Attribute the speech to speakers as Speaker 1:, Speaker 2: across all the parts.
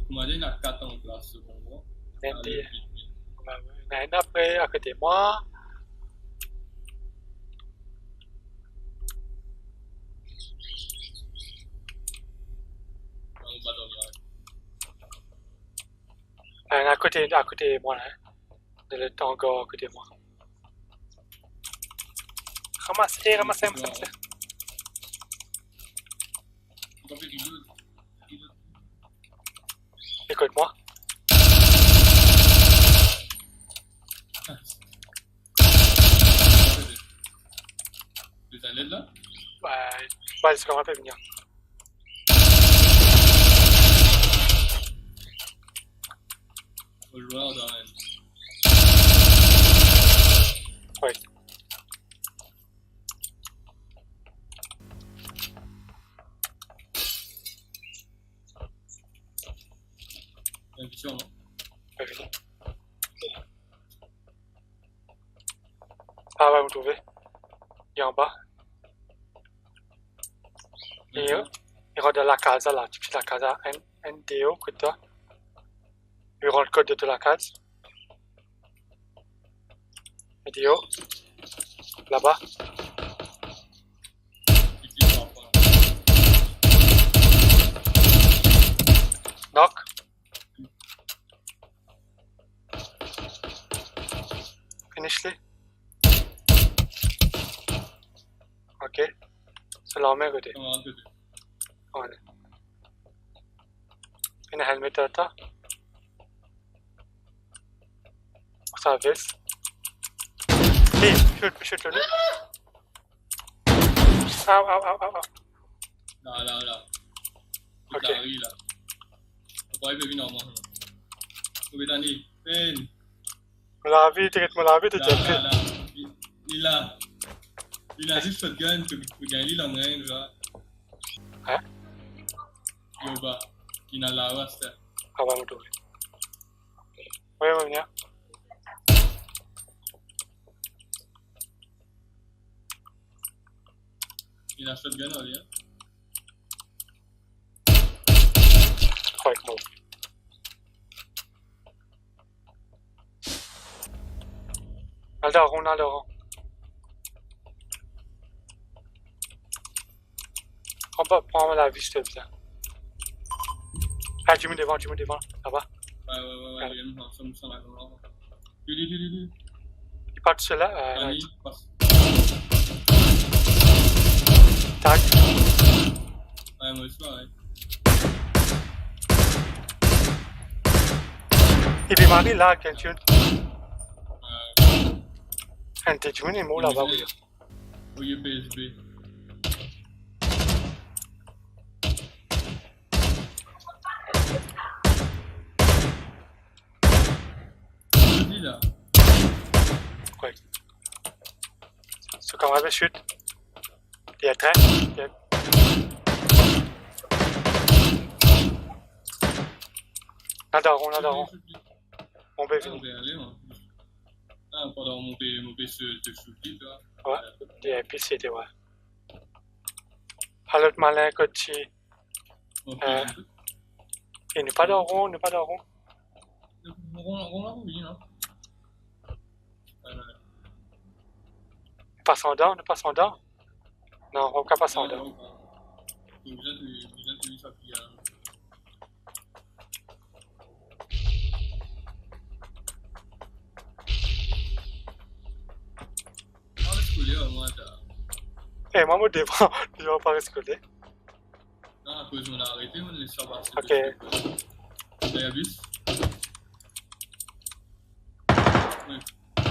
Speaker 1: Comment dire, il y en a 4 en classe secondaire.
Speaker 2: ND. Il y en a après à côté de moi. Il y en a à côté de moi, là. De le tango à côté de moi. Ramassez. Écoute-moi.
Speaker 1: Tu es là?
Speaker 2: Ouais, c'est comment on peut venir.
Speaker 1: Au joueur dans la...
Speaker 2: Oui.
Speaker 1: Ambition, non?
Speaker 2: Pas venir. Ah ouais, vous trouvez. Il est en bas. Et il rentre dans la casa là. Tu fais la casa NDO que tu as. Il rentre le code de la case. NDO. Là-bas. Knock. Finish-les. Ok. C'est la même côté. Ouais. Une helmet à ta. Ça vise. Hey, shoot le. Au.
Speaker 1: Là.
Speaker 2: Ok.
Speaker 1: Là. Pourquoi il peut venir normalement? Vous pouvez t'ennuyer. Ben.
Speaker 2: Me laver, tu t'es
Speaker 1: Là. Il a juste shotgun pour gagner l'en range, là.
Speaker 2: Hein?
Speaker 1: Yo, bah. Il a la raste.
Speaker 2: Ah ouais, me trouver. Oui, on va venir.
Speaker 1: Il a shotgun, là, hein.
Speaker 2: Ouais, bon. Aldaron. Prends la vie, s'il te plaît. Ah, tu me devant, là-bas.
Speaker 1: Ouais, il y a une chanson là, comme là. Lui.
Speaker 2: Il part de cela,
Speaker 1: Annie, passe.
Speaker 2: tac.
Speaker 1: Ouais, moi aussi, ouais.
Speaker 2: Il est marié là, quelqu'un. Un téléphone, il est mort là-bas, oui.
Speaker 1: Oui, PSB. Là.
Speaker 2: Ouais. Ce qu'on va chute. Il y a très. Nadaron. On peut venir.
Speaker 1: Ah, pendant mon PC de chute, là.
Speaker 2: Ouais, il y a un PC, ouais. Alors, le malin, côté. Il n'est pas dans rond.
Speaker 1: On oui, non?
Speaker 2: Pas sans dents. Non, on ne pas sans dents.
Speaker 1: Vous êtes ça qui a.
Speaker 2: Eh, moi, devant, je vais pas riscoler.
Speaker 1: Non, à cause on a arrêté, on laisse faire passer.
Speaker 2: Ok.
Speaker 1: Il y a bus.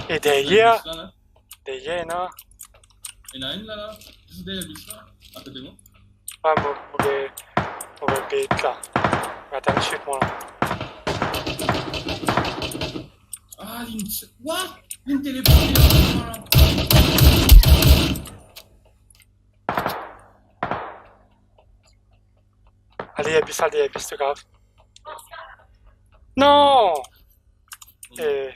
Speaker 2: Et derrière,
Speaker 1: non?
Speaker 2: Il
Speaker 1: y en a une là. Juste derrière bus là. À côté de moi.
Speaker 2: Ah, mauvais bête là. Attends, chute-moi là.
Speaker 1: Ah, what? Une téléportée là.
Speaker 2: Allez, abuse, c'est grave. Non! Eh.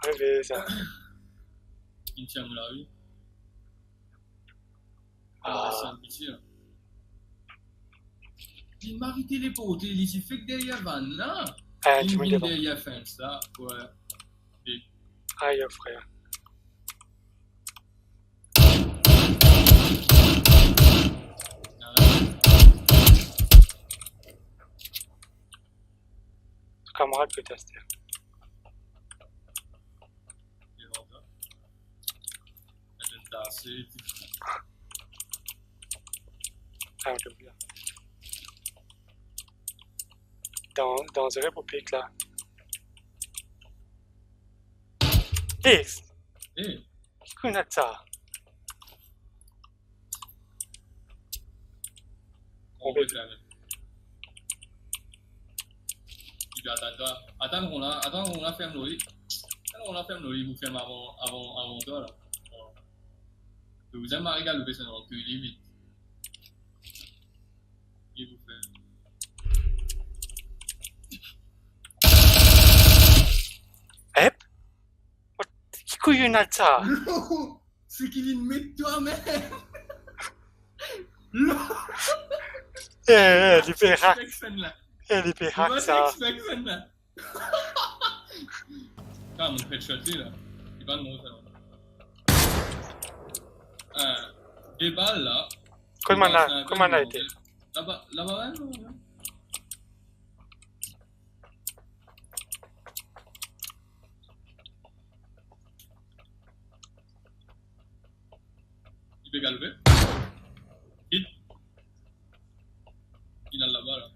Speaker 2: Rêvez, ça.
Speaker 1: Il tient mon la rue.
Speaker 2: Ah.
Speaker 1: C'est un petit là. Il m'a téléporté, il s'est fait que derrière Van là.
Speaker 2: Ah,
Speaker 1: Il
Speaker 2: tu me
Speaker 1: vient
Speaker 2: dis
Speaker 1: derrière Fence là. Ouais.
Speaker 2: Aïe, frère. Ton camarade peut tester. Ah, on l'oublie. Dans une république là. Hé!
Speaker 1: Eh,
Speaker 2: Qui connaît ça?
Speaker 1: on peut faire. Attends, on la ferme l'œil. On la ferme l'œil, vous ferme avant toi là. Vous aimez à louper ça dans le cul, vite. Il vous fait.
Speaker 2: Eh? Qui connaît ça?
Speaker 1: C'est qu'il met toi-même.
Speaker 2: Eh, il fait hack. Il fait hack
Speaker 1: Tu
Speaker 2: ça.
Speaker 1: Ah, mon headshot là. Il va nous montrer. Des balles là.
Speaker 2: Comment on a été?
Speaker 1: Là-bas, là-bas, non. Il peut galoper. Hit. Il a là-bas là.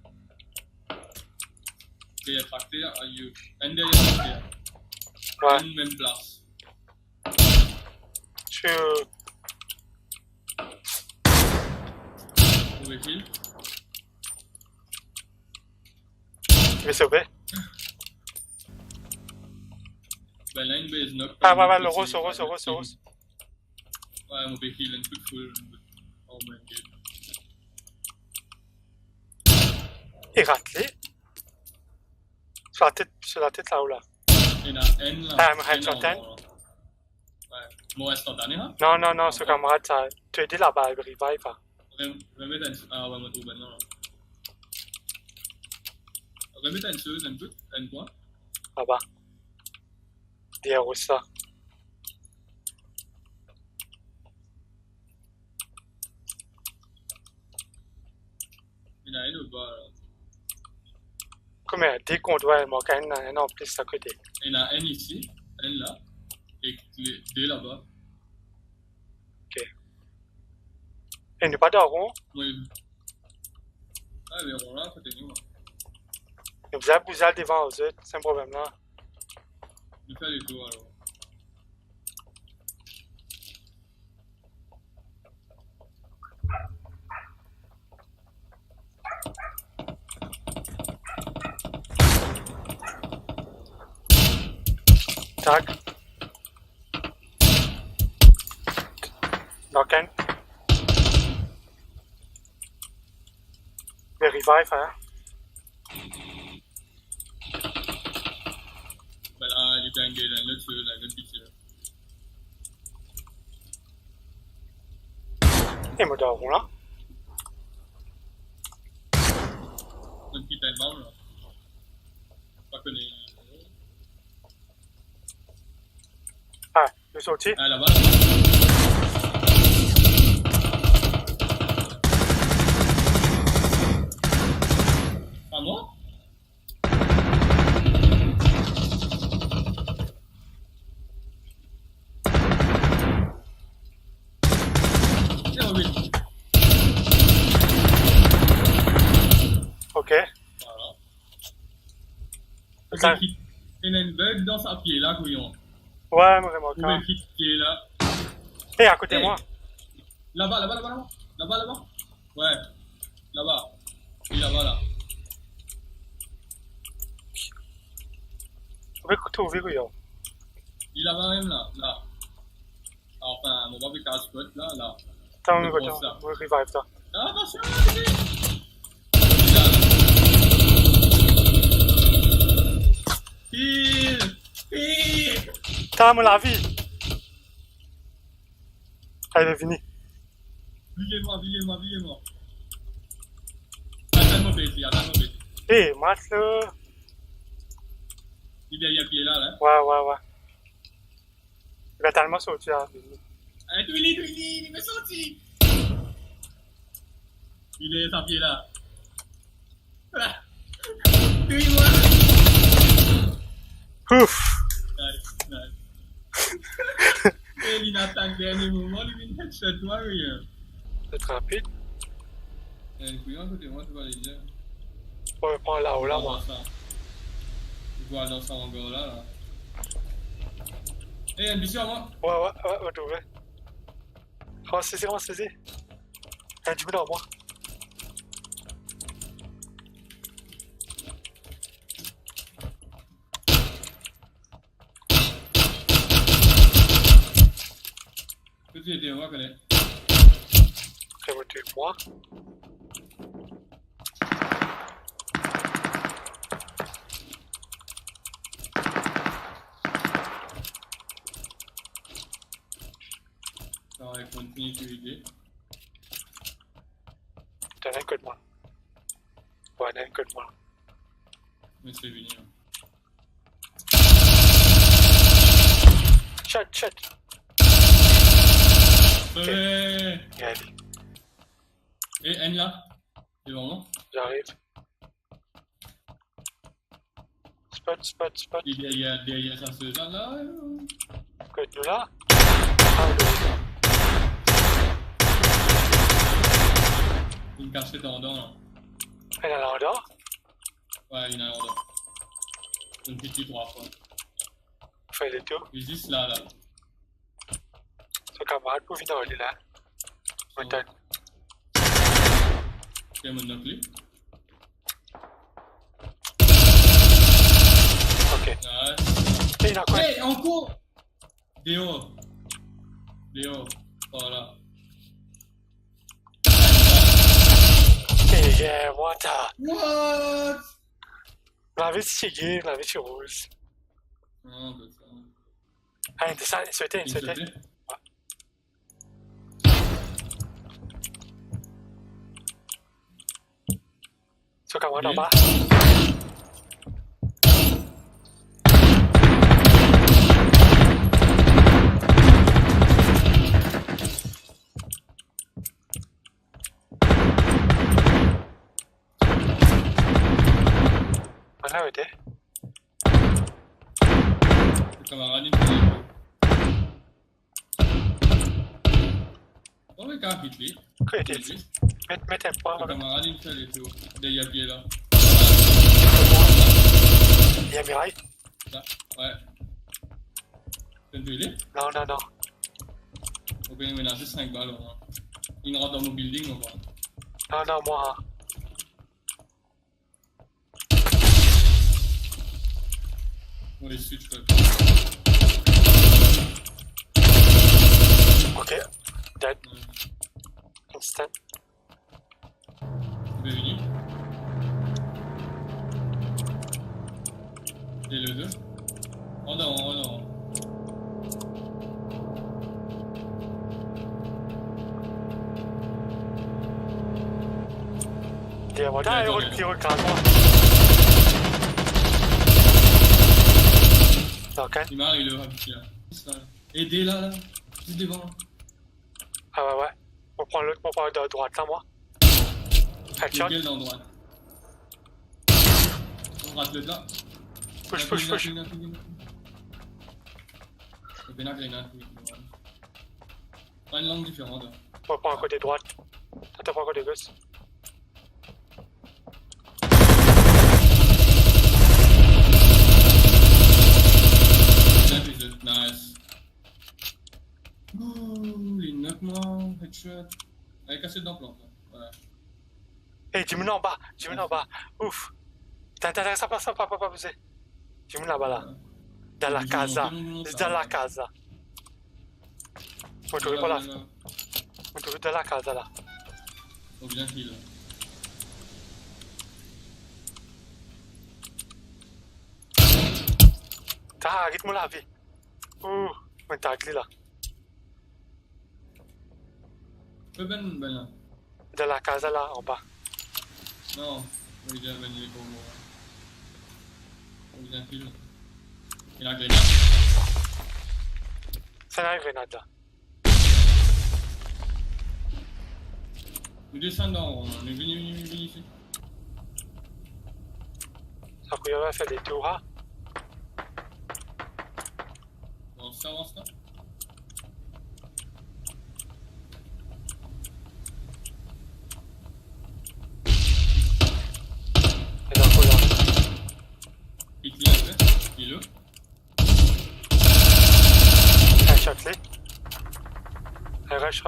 Speaker 1: Il est tracté à you. Un derrière tracté.
Speaker 2: Ouais.
Speaker 1: Une même place.
Speaker 2: Tu...
Speaker 1: Vous pouvez heal.
Speaker 2: Tu veux sauver?
Speaker 1: Ben là, une base knock.
Speaker 2: Ah, ouais, le rose.
Speaker 1: Ouais, on peut heal un peu full. Oh my god.
Speaker 2: Il rate les. Sur la tête là-haut là.
Speaker 1: Il y en a N là.
Speaker 2: Ah, mais headshot N?
Speaker 1: Ouais. Mon instantané hein?
Speaker 2: Non, ce camarade, ça. Tu as dit là-bas, il revive.
Speaker 1: Remettre un. Ah, ouais, moi, tout ben non. Remettre un seul, un peu. Un point.
Speaker 2: Là-bas. Dire où ça.
Speaker 1: Il y en a un ou pas là?
Speaker 2: Combien? Dès qu'on doit manquer un en plus à côté.
Speaker 1: Il y en a un ici, un là, et deux là-bas.
Speaker 2: Ok. Il n'y a pas de rond.
Speaker 1: Oui. Ah, mais on l'a, côté nous.
Speaker 2: Vous avez bougé devant aux autres, c'est un problème là.
Speaker 1: Nous faire les tours alors.
Speaker 2: Tac. Knock-in. Le revive, hein.
Speaker 1: Ben là, il était engagé dans l'autre feu, là, l'autre pitié.
Speaker 2: Et moi dors là.
Speaker 1: Un petit timeout là. Pas connu.
Speaker 2: Ah, le sorti.
Speaker 1: Ah, là-bas. Pas moi? Oui.
Speaker 2: Ok.
Speaker 1: Voilà.
Speaker 2: Ça-
Speaker 1: Il y a une bug dans sa pied là, couillon.
Speaker 2: Ouais, vraiment.
Speaker 1: Vous pouvez hit qui est là.
Speaker 2: Et à côté de
Speaker 1: Hey.
Speaker 2: moi.
Speaker 1: Là-bas. Là-bas. Ouais. Là-bas. Oui, là-bas, là.
Speaker 2: Vous pouvez trouver où yo.
Speaker 1: Il est là-bas même, là. Là. Enfin, mon babi casse spot, là.
Speaker 2: Attends,
Speaker 1: Le
Speaker 2: on
Speaker 1: gros, ça.
Speaker 2: va revive ça.
Speaker 1: Ah, attention, allez. Là. Heal.
Speaker 2: T'as la vie. Allez, fini.
Speaker 1: Viguez-moi. Attends, au bête, il attend au bête.
Speaker 2: Hé, mate-le.
Speaker 1: Il est derrière pied là, là.
Speaker 2: Ouais. Il va tellement sortir.
Speaker 1: Ah, Twilly, il me sorti. Il est à pied là. Ah. Twilly-moi.
Speaker 2: Ouf.
Speaker 1: Nice. Et il attaque dernier moment, il vient headshot, toi, rien.
Speaker 2: C'est rapide.
Speaker 1: Il y a une couillon à côté de moi, tu vas les dire.
Speaker 2: On va prendre là-haut, là, moi.
Speaker 1: Tu vois dans ça encore là. Eh, une mission à moi.
Speaker 2: Ouais, trouvé. On saisit. Il y a du boulot à moi.
Speaker 1: Tu étais moi, connais.
Speaker 2: Prévoté moi.
Speaker 1: Ça va continuer de aider.
Speaker 2: T'as un coup de moi. Ouais, t'as un coup de moi.
Speaker 1: Mais c'est venu.
Speaker 2: Shot.
Speaker 1: Ouais.
Speaker 2: Allez,
Speaker 1: Et N là. C'est bon, non?
Speaker 2: j'arrive. Spot.
Speaker 1: Il est derrière sa sœur là.
Speaker 2: Coup de nous là. Ah, oui.
Speaker 1: Il me cache dans le là.
Speaker 2: Elle est là en dehors.
Speaker 1: Ouais, il y en a un là. Une petite 3 fois.
Speaker 2: Fais le tour.
Speaker 1: Il est juste là.
Speaker 2: Son camarade pour venir aller là. Maintenant.
Speaker 1: C'est mon oncle.
Speaker 2: Ok.
Speaker 1: Nice.
Speaker 2: Et il a quoi?
Speaker 1: Hey, en cours! Déo. Voilà.
Speaker 2: Yeah, what the?
Speaker 1: What?
Speaker 2: La vie c'est gay, la vie c'est rose.
Speaker 1: Non, c'est ça.
Speaker 2: Allez, descends, sauter. Son camarade en bas. Voilà, ouais.
Speaker 1: Le camarade, il me fait. Oh, mais quand il fait.
Speaker 2: Quoi était Mets un point.
Speaker 1: Le camarade, il me fait les tours. Derrière pied là.
Speaker 2: Il y a Mirai?
Speaker 1: Ça. Ouais. Tu veux tuer?
Speaker 2: Non.
Speaker 1: On peut ménager 5 balles au moins. Il rentre dans mon building au moins.
Speaker 2: Non, moi.
Speaker 1: On les switch quoi.
Speaker 2: Ok. Dead. Instant.
Speaker 1: Tu veux venir? Et le 2? Oh non.
Speaker 2: Il roule carrément. Ok.
Speaker 1: Il m'arrive le rapide là. Aidez là. Juste devant.
Speaker 2: Ah ouais. On prend l'autre, de droite là, moi. Headshot.
Speaker 1: Lequel dans droite? On rate le là.
Speaker 2: Push.
Speaker 1: Pas une langue différente.
Speaker 2: On prend un côté droite. Toi, prends un côté gauche.
Speaker 1: Nice. Ouh, les 9 mois, headshot. Elle est cassée dans plante. Ouais.
Speaker 2: Hey, dis-moi en bas. Ouf. T'as ça passe pas poser. Dis-moi là-bas là. Dans la casa. Dans la casa. On trouve pas là. On trouve dans la casa là.
Speaker 1: On vient kill.
Speaker 2: Arrête-moi la vie. Ouh, on t'a là.
Speaker 1: Fais ben là.
Speaker 2: Dans la casa là, en bas.
Speaker 1: Non, Oui, j'ai venu pour moi. J'ai un fil. Il a un grenade.
Speaker 2: C'est la grenade là.
Speaker 1: Nous descendons, on est venu ici.
Speaker 2: Ça va faire des tours, hein?
Speaker 1: Bon, ça avance là.
Speaker 2: Et donc là.
Speaker 1: Il tire après. Il est là.
Speaker 2: Un shot là. Un rush.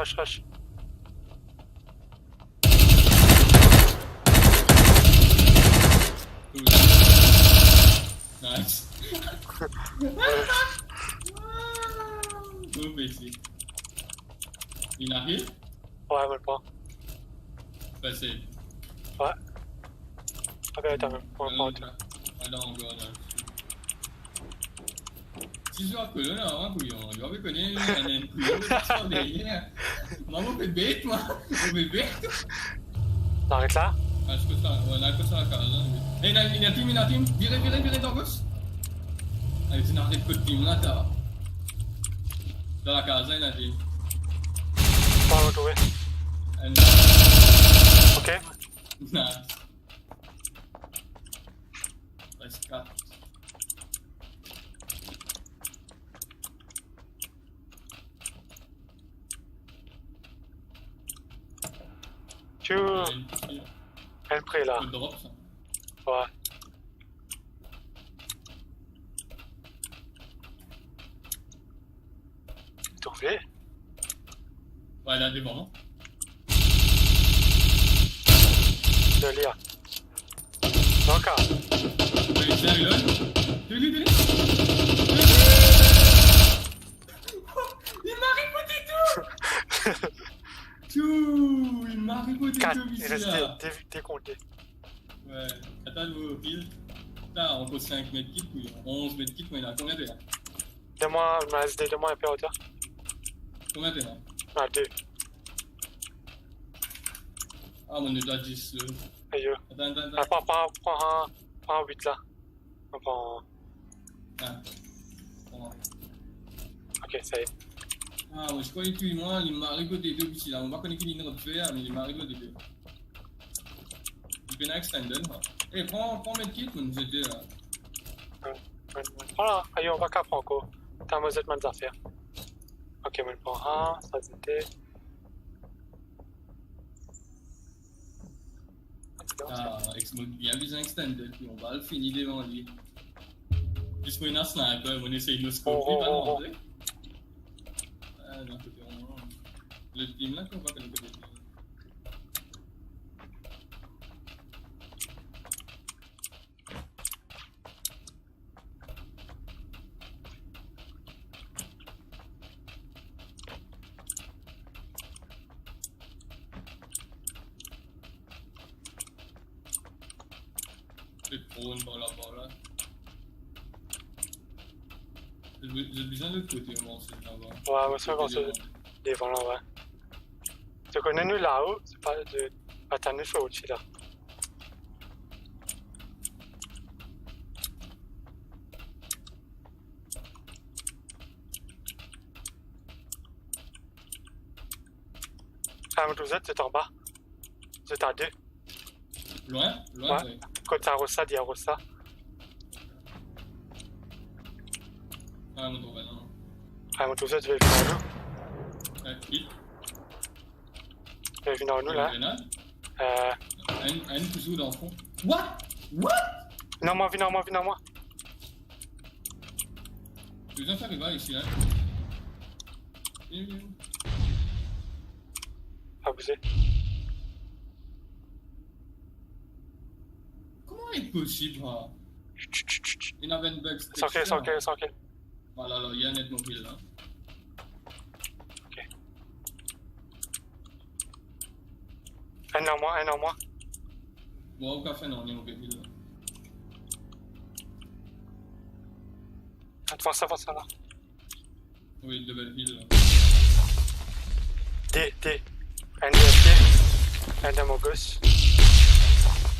Speaker 1: Cool. Nice. Oh, ici. Il arrive?
Speaker 2: Ouais, même pas.
Speaker 1: Facile.
Speaker 2: Ouais. Ok, attends, on va pas.
Speaker 1: Alors, on va là. Si je vois que là, un couillon, il va me connaître un couillon, ça derrière. Maman fait bête, moi. On fait bête.
Speaker 2: On arrête là?
Speaker 1: Ah, je peux ça, ouais, là, je peux ça à la case. Eh, il y a team. Virez dans gauche. Allez, tu n'arrêtes pas de team là, t'as. Dans la case, il y a team.
Speaker 2: On va retrouver. Ok.
Speaker 1: Nice. Reste 4.
Speaker 2: Elle près là.
Speaker 1: Le drop, ça.
Speaker 2: Ouais. Trouvé?
Speaker 1: Ouais, là, des bons.
Speaker 2: De lire. Encore.
Speaker 1: Ouais, c'est là. Délai. Il m'a ripoté tout. Tout. Il m'a ripoté
Speaker 2: 4.
Speaker 1: tout
Speaker 2: Il
Speaker 1: ici,
Speaker 2: reste
Speaker 1: là.
Speaker 2: décompté.
Speaker 1: Ouais. Attends, nouveau pile. Putain, on pose 5 mètres kit, puis 11 mètres kit, mais il a combien de là?
Speaker 2: Donne-moi ma SD, donne-moi un peu à hauteur.
Speaker 1: Combien de là?
Speaker 2: Ah, 2.
Speaker 1: Ah, mon est à 10 là.
Speaker 2: Aïe.
Speaker 1: Attends.
Speaker 2: Ah, prends un 8 là. On prend.
Speaker 1: Ah. Bon.
Speaker 2: Ok, ça y est.
Speaker 1: Ah, moi je croyais que moi, il m'a rigoté deux ici là. On va connaître qu'il est notre faire, mais il m'a rigoté deux. Il vient extended. Eh, prends mes kits, mon j'étais là.
Speaker 2: Voilà, aïe, on va qu'à prendre encore. T'as ma zette, mes affaires. Ok, on prend un, ça c'était.
Speaker 1: Ah, ex-mode bien extended, puis on va le finir devant lui. Juste pour une sniper, on essaye de le scoper, pas demander. Ah, non, côté on. Le team là, qu'on va connaître le team. C'est trop une balle là. J'ai besoin de côté au moment c'est là-bas.
Speaker 2: Ouais, c'est bon, c'est devant là, ouais. Tu connais nous là-haut, c'est pas de. Attends, nous faut au-dessus là. Ah, mais vous êtes, c'est en bas. Vous êtes à 2.
Speaker 1: Loin,
Speaker 2: ouais. Côté Arossa, dit Arossa.
Speaker 1: Ah, mon tour, non.
Speaker 2: Ah, mais vous êtes, tu veux venir en nous.
Speaker 1: Hit.
Speaker 2: Tu veux venir en nous là.
Speaker 1: Un toujours dans le fond. What?
Speaker 2: Non, moi, viens en moi.
Speaker 1: Tu veux faire rival ici, là?
Speaker 2: Abusé.
Speaker 1: Comment est possible, hein? Il avait une bug.
Speaker 2: Sans kill.
Speaker 1: Voilà, là, il y a un net mobile, là.
Speaker 2: Ok. Un en moi.
Speaker 1: Bon, au café, non, il y a un mobile, là.
Speaker 2: Devant ça là.
Speaker 1: Oui, double heal, là.
Speaker 2: D. Un DFT. Un de mon gauche.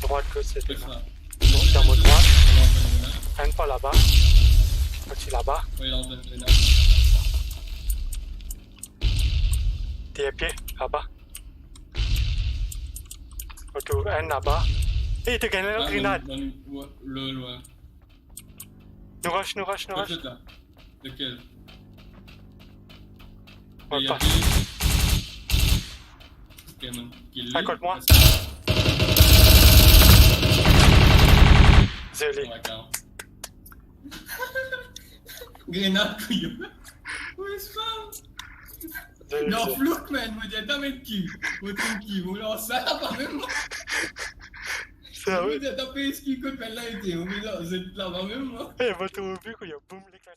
Speaker 2: Droite, gauche, c'est
Speaker 1: Fais
Speaker 2: là.
Speaker 1: ça.
Speaker 2: Dans mon droite.
Speaker 1: Il lance une grenade.
Speaker 2: Un pas là-bas. Petit là-bas.
Speaker 1: Ouais, il lance une grenade.
Speaker 2: Des pieds là-bas. Autour, un là-bas. Et tu gagnes la grenade.
Speaker 1: Ouais, ouais.
Speaker 2: Nous rush.
Speaker 1: Peut-être là. Lequel?
Speaker 2: On
Speaker 1: Il y a
Speaker 2: passe.
Speaker 1: Ok, man. Kill
Speaker 2: À côté de moi. Désolé.
Speaker 1: Ouais, quand. Grenade, couillon. Ouais, c'est pas. Non, flouk, man. Moi, j'ai jamais de kill. Moi, t'es kill. Moi, là, ça, pas même.
Speaker 2: Ça,
Speaker 1: Moi,
Speaker 2: oui.
Speaker 1: j'ai tapé ce qui coûte, mais là, il était. Moi, là, c'est là, pas même, moi.
Speaker 2: Eh, va te revu, quoi. Il y a boum, l'éclat.